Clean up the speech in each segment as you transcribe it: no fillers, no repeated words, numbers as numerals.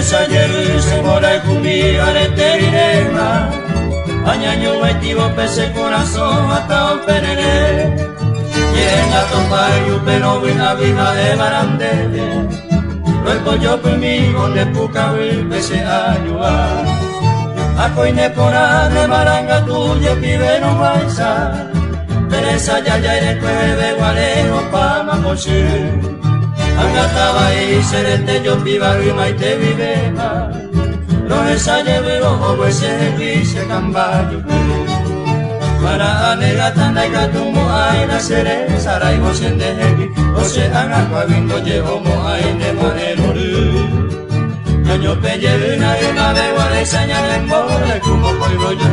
Sayeru se mora kumi areterema Añaño baitivo pese corazón hasta un perere Llega topayu pero vina vina de barandele Luego yo conmigo de pucabil pese ayuda Acoine pora de maranga tuya pibe no baisa Teresa ya ere tuebe guarejo pa mamoshi Angataba y serete yo viva y maite vivema Roesa llevero o ese se cambayo Para anegata negatumo ay la sere Saraibo siende heavy O se haga vindo llevo mo ay de manero Yo pelle una y una de guaresa en mole Como pueblo yo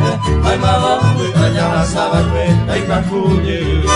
ay mamá allá la sabatue ay cacuye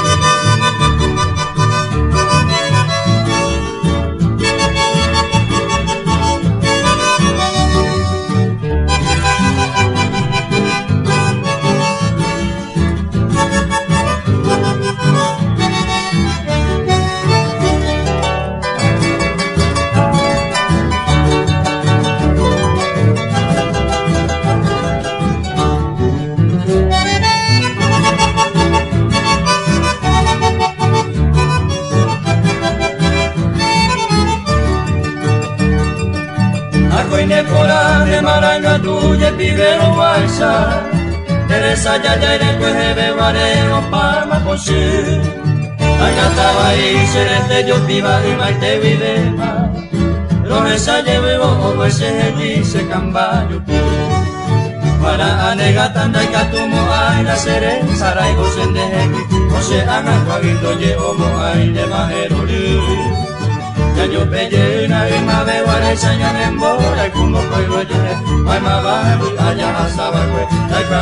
de maranga tuya pibero guaysa Teresa ya ere cueve guareo palma posi Agataba y serete yo viva y maite videma Roesa llevo o ese dice cambayo Para anegata naikatumo ay la sere Saraigo sendeheki O se haga guaguito llevo mo ay de majero yo pelle una y ma veo a la señora en bola y como puedo yo ay ma va allá a saber ay pa